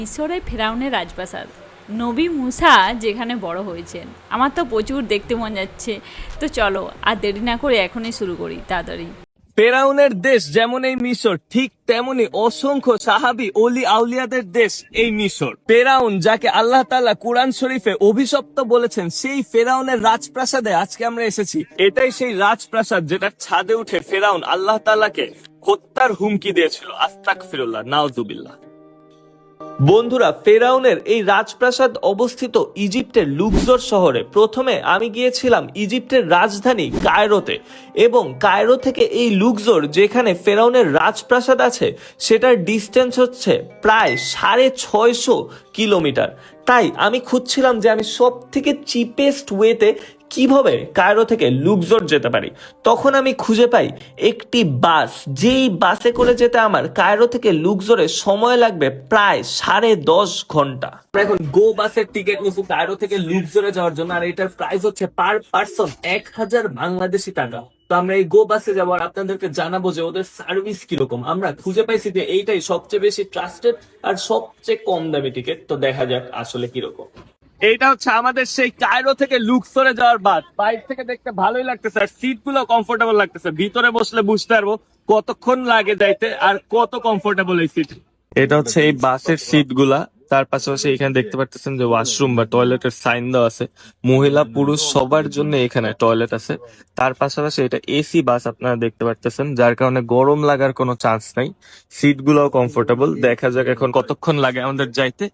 মিশরে ফেরাউনের রাজপ্রাসাদ, নবী মুসা যেখানে বড় হয়েছেন। আমার তো প্রচুর দেখতে মন যাচ্ছে, তো চলো আর দেরি না করে এখনই শুরু করি তাড়াতাড়ি। ফেরাউনের দেশ যেমন এই মিশর, ঠিক তেমনি অসংখ্য সাহাবী অলি আউলিয়াদের দেশ এই মিশর। ফেরাউন যাকে আল্লাহ তাআলা কুরআন শরীফে অভিশপ্ত বলেছেন, সেই ফেরাউনের রাজপ্রাসাদে আজকে আমরা এসেছি। এটাই সেই রাজপ্রাসাদ যেটার ছাদে উঠে ফেরাউন আল্লাহ তাআলাকে হত্যার হুমকি দিয়েছিল। আস্তাগফিরুল্লাহ, নাউযুবিল্লাহ। বন্ধুরা, ফেরাউনের এই রাজপ্রাসাদ অবস্থিত ইজিপ্টের লুক্সোর শহরে। প্রথমে আমি গিয়েছিলাম ইজিপ্টের রাজধানী কায়রোতে, এবং কায়রো থেকে এই লুক্সোর যেখানে ফেরাউনের রাজপ্রাসাদ আছে সেটার ডিস্টেন্স হচ্ছে প্রায় 650 কিলোমিটার। তাই আমি খুঁজছিলাম যে আমি সব থেকে চিপেস্ট ওয়েতে কিভাবে কায়রো থেকে লুক্সোর যেতে পারি। তখন আমি খুঁজে পাই একটি বাস, যেই বাসে করে যেতে আমার কায়রো থেকে লুক্সোরে সময় লাগবে প্রায় 10.5 ঘন্টা। আমরা এখন গো বাসের টিকিট নিয়েছি কায়রো থেকে লুক্সোরে যাওয়ার জন্য, আর এটার প্রাইস হচ্ছে পার পার্সন 1000 বাংলাদেশি টাকা। তো আমরা এই গো বাসে যাবো আর আপনাদেরকে জানাবো যে ওদের সার্ভিস কিরকম। আমরা খুঁজে পাইছি যে এইটাই সবচেয়ে বেশি ট্রাস্টেড আর সবচেয়ে কম দামি টিকিট। তো দেখা যাক আসলে কিরকম। এইটা হচ্ছে আমাদের সেই কায়রো থেকে লুক্সোরে যাওয়ার বাস। বাইরে থেকে দেখতে ভালোই লাগতেছে আর সিট গুলো কমফোর্টেবল লাগতেছে। ভিতরে বসলে বুঝতে পারবো কতক্ষণ লাগে যাইতে আর কত কমফোর্টেবল এই সিট। এটা হচ্ছে এই বাসের সিট গুলা। তার পাশাপাশি এখানে দেখতে পাচ্ছেন যে ওয়াশরুম বা টয়লেটের সাইন দেওয়া আছে। মহিলা পুরুষ সবার জন্য এখানে টয়লেট আছে। তার পাশাপাশি এটা এসি বাস আপনারা দেখতে পাচ্ছেন, যার কারণে গরম লাগার কোনো চান্স নাই। সিট গুলাও কমফোর্টেবল। দেখা যাক এখন কতক্ষণ লাগে আমাদের যাইতে।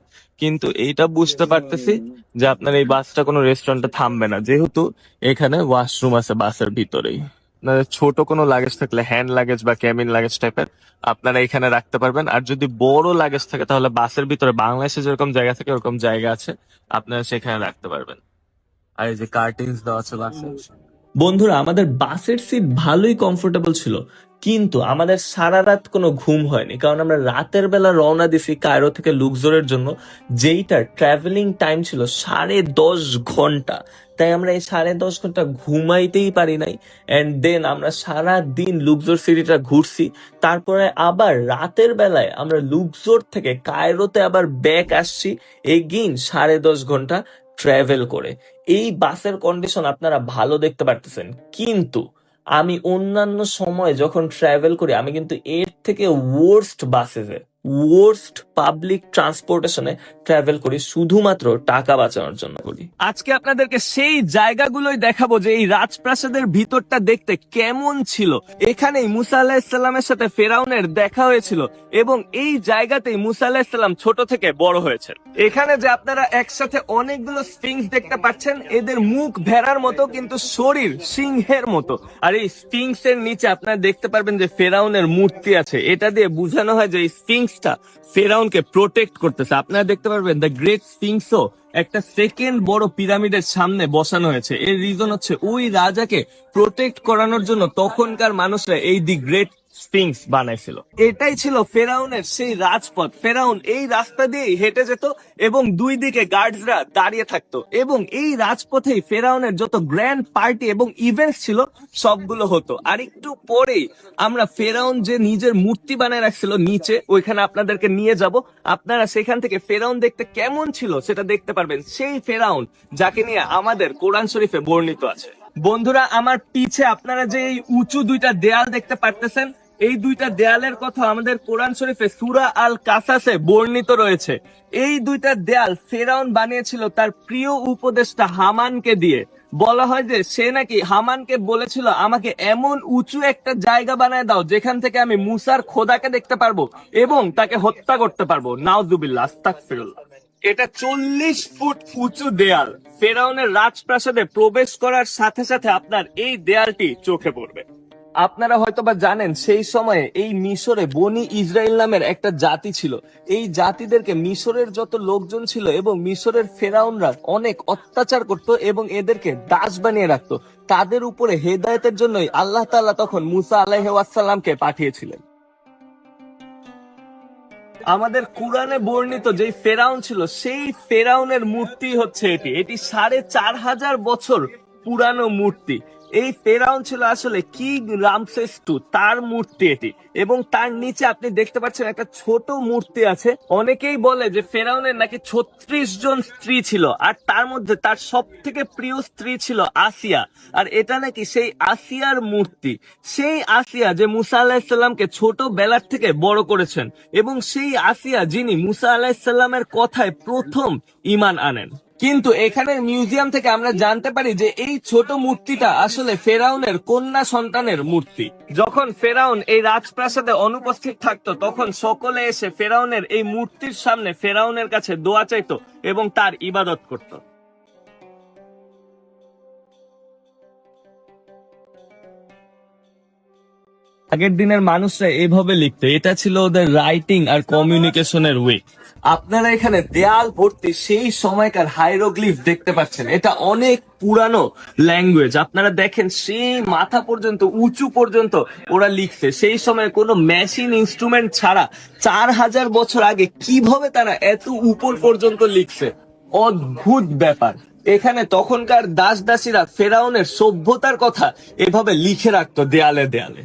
কিন্তু এইটা বুঝতে পারতেছি যে আপনার এই বাসটা কোনো রেস্টুরেন্টে থামবে না, যেহেতু এখানে ওয়াশরুম আছে বাসের ভিতরেই। আপনাদের ছোট কোনো লাগেজ থাকলে, হ্যান্ড লাগেজ বা ক্যাবিন লাগেজ টাইপের, আপনারা এখানে রাখতে পারবেন। আর যদি বড় লাগেজ থাকে তাহলে বাসের ভিতরে বাংলাদেশে যেরকম জায়গা থাকে ওরকম জায়গা আছে, আপনারা সেখানে রাখতে পারবেন। আর এই যে কার্টেন্স দেওয়া আছে বাসে। বন্ধুরা, আমাদের বাসের সিট ভালোই কমফোর্টেবল ছিল, কিন্তু আমাদের সারা রাত কোনো ঘুম হয়নি, কারণ আমরা রাতের বেলা রওনা দিছি কায়রো থেকে লুক্সোরের জন্য, যেইটার ট্রাভেলিং টাইম ছিল 10.5 ঘন্টা। তাই আমরা এই 10.5 ঘন্টা ঘুমাইতেই পারি নাই। এন্ড দেন আমরা সারা দিন লুক্সোর সিটিটা ঘুরছি। তারপরে আবার রাতের বেলায় আমরা লুক্সোর থেকে কায়রোতে আবার ব্যাক আসছি, এগেইন 10.5 ঘন্টা ট্রাভেল করে। এই বাসের কন্ডিশন আপনারা ভালো দেখতে পারতেছেন, কিন্তু আমি অন্যান্য সময় যখন ট্রাভেল করি আমি কিন্তু এর থেকে ওয়ার্স্ট পাবলিক ট্রান্সপোর্টেশনে ট্রাভেল করি, শুধুমাত্র টাকা বাঁচানোর জন্য করি। আজকে আপনাদেরকে সেই জায়গাগুলোই দেখাবো যে এই রাজপ্রাসাদের ভিতরটা দেখতে কেমন ছিল। এখানেই মুসা আলাহিসাল্লামের সাথে ফেরাউনের দেখা হয়েছিল, এবং এই জায়গাতেই মুসা আলাহিসাল্লাম ছোট থেকে বড় হয়েছে। এখানে যে আপনারা একসাথে অনেকগুলো স্ফিংস দেখতে পাচ্ছেন, এদের মুখ ভেড়ার মতো কিন্তু শরীর সিংহের মতো। আর এই স্ফিংস এর নিচে আপনারা দেখতে পারবেন যে ফেরাউনের মূর্তি আছে। এটা দিয়ে বোঝানো হয় যে এই স্ফিংসটা ফেরাউনকে প্রোটেক্ট করতেছে। আপনারা দেখতে পারবেন দ্য গ্রেট স্ফিংসও একটা সেকেন্ড বড় পিরামিডের সামনে বসানো হয়েছে। এর রিজন হচ্ছে ওই রাজাকে প্রোটেক্ট করানোর জন্য তখনকার মানুষরা এই দি গ্রেট স্ফিংস বানাইছিল। এটাই ছিল ফেরাউনের সেই রাজপথ। ফেরাউন এই রাস্তা দিয়েই হেঁটে যেত এবং দুই দিকে গার্ডসরা দাঁড়িয়ে থাকতো, এবং এই রাজপথেই ফেরাউনের যত গ্র্যান্ড পার্টি এবং ইভেন্টস ছিল সবগুলো হতো। আর একটু পরেই আমরা ফেরাউন যে নিজের মূর্তি বানায় রাখছিল নিচে, ওইখানে আপনাদেরকে নিয়ে যাব। আপনারা সেখান থেকে ফেরাউন দেখতে কেমন ছিল সেটা দেখতে পারবেন, সেই ফেরাউন যাকে নিয়ে আমাদের কোরআন শরীফে বর্ণিত আছে। বন্ধুরা, আমার পিছে আপনারা যে এই উঁচু দুইটা দেয়াল দেখতে পারতেছেন, এই দুইটা দেয়ালের কথা আমাদের কোরআন শরীফে সূরা আল কাসাসে বর্ণিত রয়েছে। এই দুইটা দেয়াল ফেরাউন বানিয়েছিল তার প্রিয় উপদেষ্টা হামানকে দিয়ে। বলা হয় যে সে নাকি হামানকে বলেছিল, আমাকে এমন উঁচু একটা জায়গা বানায় দাও যেখান থেকে আমি মুসার খোদাকে দেখতে পারবো এবং তাকে হত্যা করতে পারবো। নাউযুবিল্লাহ, আস্তাগফিরুল্লাহ। এটা 40 ফুট উঁচু দেয়াল। ফেরাউনের রাজপ্রাসাদে প্রবেশ করার সাথে সাথে আপনার এই দেয়ালটি চোখে পড়বে। আপনারা হয়তোবা জানেন সেই সময়ে এই মিশরে বনি ইসরাইল নামের একটা জাতি ছিল। এই জাতিদেরকে মিশরের যত লোকজন ছিল এবং মিশরের ফেরাউনরা অনেক অত্যাচার করত এবং এদেরকে দাস বানিয়ে রাখতো। তাদের উপরে হেদায়েতের জন্যই আল্লাহ তাআলা তখন মুসা আলাইহিস সালামকে পাঠিয়েছিলেন। আমাদের কুরআনে বর্ণিত যে ফেরাউন ছিল, সেই ফেরাউনের মূর্তি হচ্ছে এটি। এটি 4500 বছর পুরানো মূর্তি। এই ফেরাউন ছিল আসলে কিং রামসেস টু, তার মূর্তি এটি। এবং তার নিচে আপনি দেখতে পাচ্ছেন একটা ছোট মূর্তি আছে। অনেকেই বলে যে ফেরাউনের নাকি 36 জন স্ত্রী ছিল, আর তার মধ্যে তার সব থেকে প্রিয় স্ত্রী ছিল আসিয়া। আর এটা নাকি সেই আসিয়ার মূর্তি, সেই আসিয়া যে মুসা আলাহিসাল্লামকে ছোট বেলার থেকে বড় করেছেন, এবং সেই আসিয়া যিনি মুসা আলাহিসাল্লামের কথায় প্রথম ঈমান আনেন। কিন্তু এখানের মিউজিয়াম থেকে আমরা জানতে পারি যে এই ছোট মূর্তিটা আসলে ফেরাউনের কন্যা সন্তানের মূর্তি। যখন ফেরাউন এই রাজপ্রাসাদে অনুপস্থিত থাকতো, তখন সকলে এসে ফেরাউনের এই মূর্তির সামনে ফেরাউনের কাছে দোয়া চাইতো এবং তার ইবাদত করত। আগের দিনের মানুষরা এইভাবে লিখতো, এটা ছিল ওদের রাইটিং আর কমিউনিকেশনের ওয়ে। আপনারা এখানে দেয়াল ভর্তি সেই সময়কার হাইরোগ্লিফ দেখতে পাচ্ছেন। এটা অনেক পুরানো ল্যাঙ্গুয়েজ। আপনারা দেখেন সেই মাথা পর্যন্ত, উঁচু পর্যন্ত ওরা লিখছে। সেই সময় কোনো মেশিন ইনস্ট্রুমেন্ট ছাড়া 4000 বছর আগে কিভাবে তারা এত উপর পর্যন্ত লিখছে, অদ্ভুত ব্যাপার। এখানে তখনকার দাস দাসীরা ফেরাউনের সভ্যতার কথা এভাবে লিখে রাখতো দেয়ালে দেয়ালে।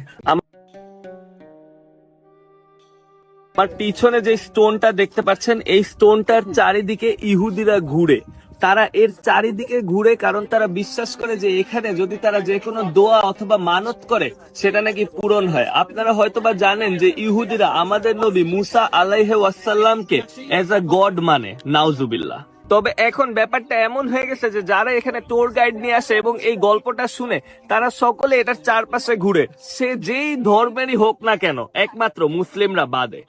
আমার পিছনে যে স্টোনটা দেখতে পাচ্ছেন, এই স্টোনটার চারিদিকে ইহুদিরা ঘুরে। তারা এর চারিদিকে ঘুরে কারণ তারা বিশ্বাস করে যে এখানে যদি তারা যে কোনো দোয়া অথবা মানত করে সেটা নাকি পূরণ হয়। আপনারা হয়তোবা জানেন যে ইহুদিরা আমাদের নবী মুসা আলাইহি ওয়াসাল্লামকে এজ আ গড মানে, নাউজুবিল্লাহ। তবে এখন ব্যাপারটা এমন হয়ে গেছে যে যারা এখানে ট্যুর গাইড নিয়ে আসে এবং এই গল্পটা শুনে, তারা সকলে এটার চারপাশে ঘুরে, সে যেই ধর্মেরই হোক না কেন, একমাত্র মুসলিমরা বাদে।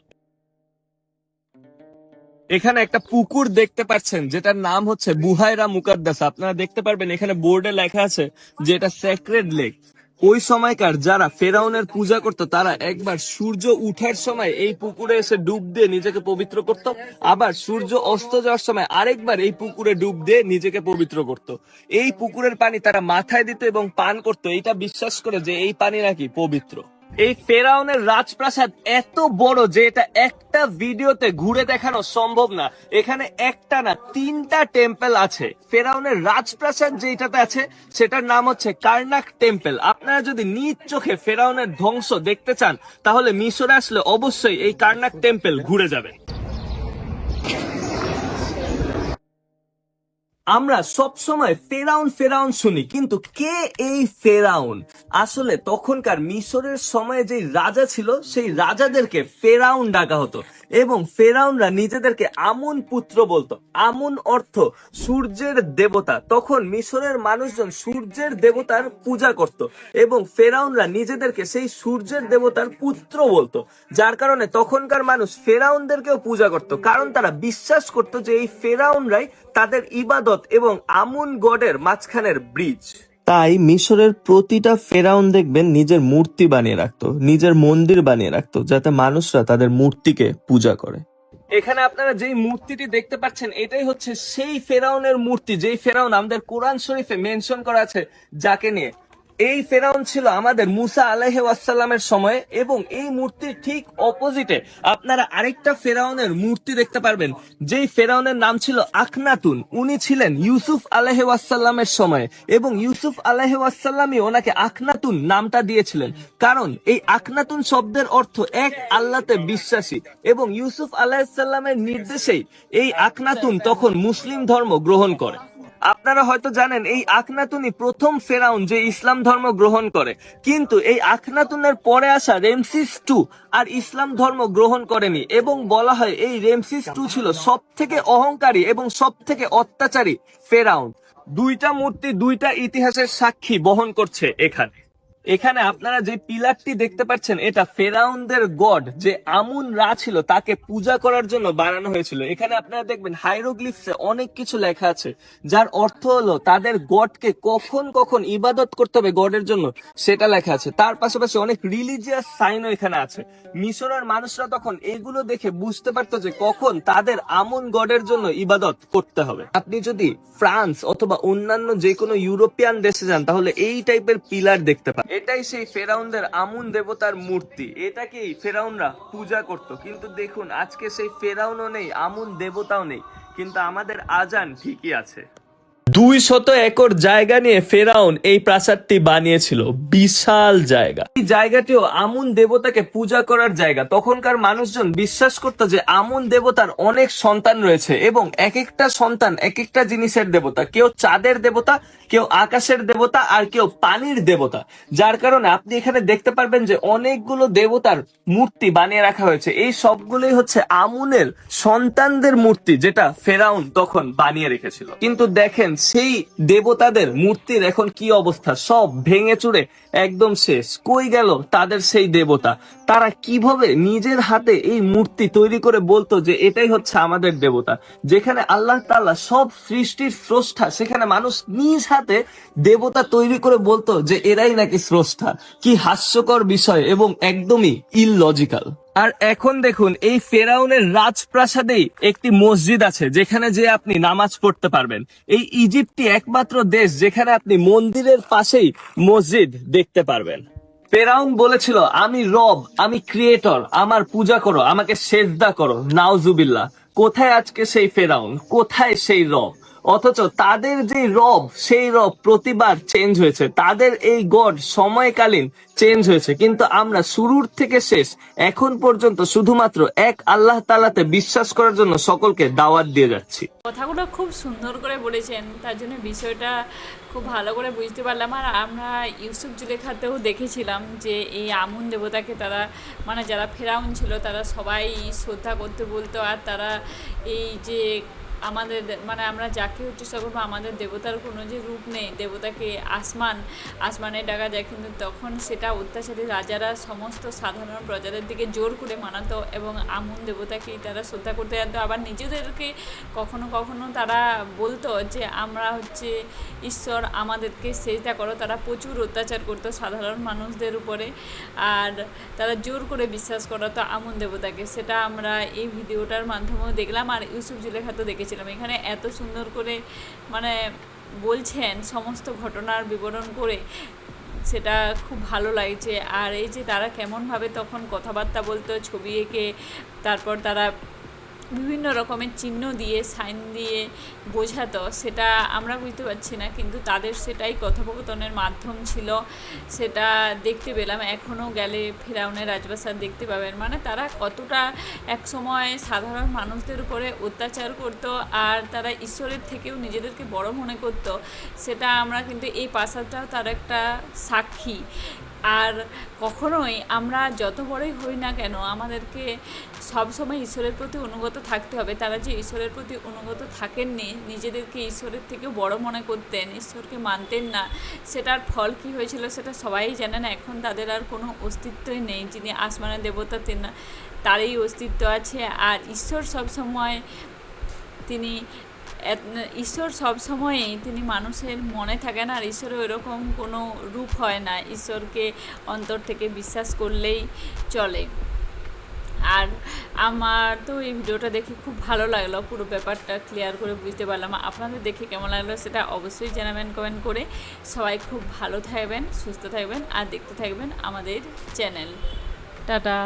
এখানে একটা পুকুর দেখতে পাচ্ছেন যেটার নাম হচ্ছে বুহাইরা মুকাদ্দাস। আপনারা দেখতে পারবেন এখানে বোর্ডে লেখা আছে যে এটা সেক্রেড লেক। ওই সময়কার যারা ফেরাউনের পূজা করত, তারা একবার সূর্য উঠার সময় এই পুকুরে এসে ডুব দিয়ে নিজেকে পবিত্র করত, আবার সূর্য অস্ত যাওয়ার সময় আরেকবার এই পুকুরে ডুব দিয়ে নিজেকে পবিত্র করত। এই পুকুরের পানি তারা মাথায় দিত এবং পান করত, এটা বিশ্বাস করে যে এই পানি নাকি পবিত্র। এই ফেরাউনের রাজপ্রাসাদ এত বড় যে এটা একটা ভিডিওতে ঘুরে দেখানো সম্ভব না। এখানে একটা না 3টা টেম্পল আছে। ফেরাউনের রাজপ্রাসাদ যেটাতে আছে সেটার নাম হচ্ছে কার্নাক টেম্পল। আপনারা যদি নিজ চোখে ফেরাউনের ধ্বংস দেখতে চান, তাহলে মিশরে আসলে অবশ্যই এই কার্নাক টেম্পল ঘুরে যাবেন। আমরা সব সময় ফেরাউন ফেরাউন শুনি, কিন্তু কে এই ফেরাউন? আসলে তখনকার মিশরের সময়ে যে রাজা ছিল, সেই রাজাদেরকে ফেরাউন ডাকা হতো এবং ফেরাউনরা নিজেদেরকে আমুন পুত্র বলতো। আমুন অর্থ সূর্যের দেবতা। তখন মিশরের মানুষজন সূর্যের দেবতার পূজা করত এবং ফেরাউনরা নিজেদেরকে সেই সূর্যের দেবতার পুত্র বলতো, যার কারণে তখনকার মানুষ ফেরাউনদেরকেও পূজা করত, কারণ তারা বিশ্বাস করত যে এই ফেরাউনরাই তাদের ইবাদত এবং আমুন গডের মাঝখানের ব্রিজ। তাই মিশরের প্রতিটা ফেরাউন দেখবেন নিজের মূর্তি বানিয়ে রাখতো, নিজের মন্দির বানিয়ে রাখতো, যাতে মানুষরা তাদের মূর্তিকে পূজা করে। এখানে আপনারা যেই মূর্তিটি দেখতে পাচ্ছেন, এটাই হচ্ছে সেই ফেরাউনের মূর্তি যেই ফেরাউন আমাদের কোরআন শরীফে মেনশন করা আছে, যাকে নিয়ে এই ফেরাউন ছিল আমাদের মুসা আলাইহি ওয়াসাল্লামের সময়ে। এবং এই মূর্তির ঠিক অপোজিটে আপনারা আরেকটা ফেরাউনের মূর্তি দেখতে পারবেন, যেই ফেরাউনের নাম ছিল আখনাতুন। উনি ছিলেন ইউসুফ আলাইহি ওয়াসাল্লামের সময়ে, এবং ইউসুফ আলাইহি ওয়াসাল্লামই ওনাকে আখনাতুন নামটা দিয়েছিলেন, কারণ এই আখনাতুন শব্দের অর্থ এক আল্লাহতে বিশ্বাসী। এবং ইউসুফ আলাইহিস সালামের নির্দেশেই এই আখনাতুন তখন মুসলিম ধর্ম গ্রহণ করে। আপনারা হয়তো জানেন এই আখনাতুনই প্রথম ফেরাউন যে ইসলাম ধর্ম গ্রহণ করে, কিন্তু এই আখনাতুনের পরে আসা রেমসিস টু আর ইসলাম ধর্ম গ্রহণ করেনি। এবং বলা হয় এই রেমসিস টু ছিল সব থেকে অহংকারী এবং সব থেকে অত্যাচারী ফেরাউন। দুইটা মূর্তি দুইটা ইতিহাসের সাক্ষী বহন করছে এখানে। এখানে আপনারা যে পিলারটি দেখতে পাচ্ছেন, এটা ফেরাউনদের গড যে আমুন রা ছিল তাকে পূজা করার জন্য বানানো হয়েছিল। এখানে আপনারা দেখবেন হাইরোগ্লিফসে অনেক কিছু লেখা আছে, যার অর্থ হলো তাদের গডকে কখন কখন ইবাদত করতে হবে গডের জন্য, সেটা লেখা আছে। তার পাশাপাশি অনেক রিলিজিয়াস সাইনও এখানে আছে। মিশরের মানুষরা তখন এগুলো দেখে বুঝতে পারতো যে কখন তাদের আমুন গডের জন্য ইবাদত করতে হবে। আপনি যদি ফ্রান্স অথবা অন্যান্য যে কোনো ইউরোপিয়ান দেশে যান, তাহলে এই টাইপের পিলার দেখতে পান। এটাই সেই ফেরাউনদের আমুন দেবতার মূর্তি, এটাকেই ফেরাউনরা পূজা করত। কিন্তু দেখুন আজকে সেই ফেরাউনও নেই, আমুন দেবতাও নেই, কিন্তু আমাদের আজান ঠিকই আছে। 200 একর জায়গা নিয়ে ফেরাউন এই প্রাসাদটি বানিয়েছিল, বিশাল জায়গা। এই জায়গাটিও আমুন দেবতাকে পূজা করার জায়গা। তখনকার মানুষজন বিশ্বাস করত যে আমুন দেবতার অনেক সন্তান রয়েছে এবং এক একটা সন্তান এক একটা জিনিসের দেবতা। কেউ চাঁদের দেবতা, কেউ আকাশের দেবতা, আর কেউ পানির দেবতা। যার কারণে আপনি এখানে দেখতে পারবেন যে অনেকগুলো দেবতার মূর্তি বানিয়ে রাখা হয়েছে। এই সবগুলোই হচ্ছে আমুনের সন্তানদের মূর্তি, যেটা ফেরাউন তখন বানিয়ে রেখেছিল। কিন্তু দেখেন সেই দেবতাদের মূর্তির এখন কি অবস্থা, সব ভেঙে চুরে একদম শেষ। কই গেল তাদের সেই দেবতা? তারা কিভাবে নিজের হাতে এই মূর্তি তৈরি করে বলতো যে এটাই হচ্ছে আমাদের দেবতা? যেখানে আল্লাহ তাআলা সব সৃষ্টির স্রষ্টা, সেখানে মানুষ নিজ হাতে দেবতা তৈরি করে বলতো যে এরাই নাকি স্রষ্টা। কি হাস্যকর বিষয় এবং একদমই ইললজিক্যাল। আর এখন দেখুন এই ফেরাউনের রাজপ্রাসাদেই একটি মসজিদ আছে, যেখানে যে আপনি নামাজ পড়তে পারবেন। এই ইজিপ্টই একমাত্র দেশ যেখানে আপনি মন্দিরের পাশেই মসজিদ দেখতে পারবেন। ফেরাউন বলেছিল আমি রব, আমি ক্রিয়েটর, আমার পূজা করো, আমাকে সেজদা করো। নাউজুবিল্লাহ। কোথায় আজকে সেই ফেরাউন, কোথায় সেই রব? অথচ তাদের যে রব, সেই রব প্রতিবার চেঞ্জ হয়েছে। তাদের এই গড সময়কালীন চেঞ্জ হয়েছে, কিন্তু আমরা শুরুর থেকে শেষ এখন পর্যন্ত শুধুমাত্র এক আল্লাহ তাআলাতে বিশ্বাস করার জন্য সকলকে দাওয়াত দিয়ে যাচ্ছি। কথাগুলো খুব সুন্দর করে বলেছেন, তার জন্য বিষয়টা খুব ভালো করে বুঝতে পারলাম। আর আমরা ইউসুফ জুলেখাতেও দেখেছিলাম যে এই আমুন দেবতাকে তারা, মানে যারা ফেরাউন ছিল তারা সবাই শ্রদ্ধা করতে বলতো। আর তারা এই যে আমাদের মানে আমরা যাকে উদ্দেশ্য করবো, আমাদের দেবতার কোনো যে রূপ নেই, দেবতাকে আসমানে ডাকা যায়, কিন্তু তখন সেটা অত্যাচারী রাজারা সমস্ত সাধারণ প্রজাদের দিকে জোর করে মানাতো এবং আমুন দেবতাকেই তারা শ্রদ্ধা করতে জানতো। আবার নিজেদেরকে কখনো কখনো তারা বলতো যে আমরা হচ্ছে ঈশ্বর, আমাদেরকে সেজদা করো। তারা প্রচুর অত্যাচার করতো সাধারণ মানুষদের উপরে, আর তারা জোর করে বিশ্বাস করাতো আমুন দেবতাকে। সেটা আমরা এই ভিডিওটার মাধ্যমেও দেখলাম, আর ইউসুফ জুলেখাতেও দেখেছিলাম। এখানে এত সুন্দর করে মানে বলছেন সমস্ত ঘটনার বিবরণ করে, সেটা খুব ভালো লাগছে। আর এই যে তারা কেমনভাবে তখন কথাবার্তা বলতো, ছবি এঁকে, তারপর তারা বিভিন্ন রকমের চিহ্ন দিয়ে, সাইন দিয়ে বোঝাতো, সেটা আমরা বুঝতে পারছি না, কিন্তু তাদের সেটাই কথোপকথনের মাধ্যম ছিল। সেটা দেখতে পেলাম। এখনও গেলে ফেরাউনের রাজপ্রাসাদ দেখতে পাবেন। মানে তারা কতটা একসময় সাধারণ মানুষদের উপরে অত্যাচার করতো, আর তারা ঈশ্বরের থেকেও নিজেদেরকে বড় মনে করতো, সেটা আমরা কিন্তু এই প্রাসাদটাও তার একটা সাক্ষী। আর কখনোই আমরা যত বড়ই হই না কেন, আমাদেরকে সবসময় ঈশ্বরের প্রতি অনুগত থাকতে হবে। তারা যে ঈশ্বরের প্রতি অনুগত থাকেননি, নিজেদেরকে ঈশ্বরের থেকেও বড় মনে করতেন, ঈশ্বরকে মানতেন না, সেটার ফল কী হয়েছিল সেটা সবাই জানেন। এখন তাদের আর কোনো অস্তিত্বই নেই। যিনি আসমানের দেবতা, তারই অস্তিত্ব আছে। আর ঈশ্বর সবসময় তিনি মানুষের মনে থাকেন, আর ঈশ্বরের ওইরকম কোনো রূপ হয় না। ঈশ্বরকে অন্তর থেকে বিশ্বাস করলেই চলে। আর আমার তো এই ভিডিওটা দেখে খুব ভালো লাগলো, পুরো ব্যাপারটা ক্লিয়ার করে বুঝতে পারলাম। আপনাদের দেখে কেমন লাগলো সেটা অবশ্যই জানাবেন কমেন্ট করে। সবাই খুব ভালো থাকবেন, সুস্থ থাকবেন, আর দেখতে থাকবেন আমাদের চ্যানেল। টাটা।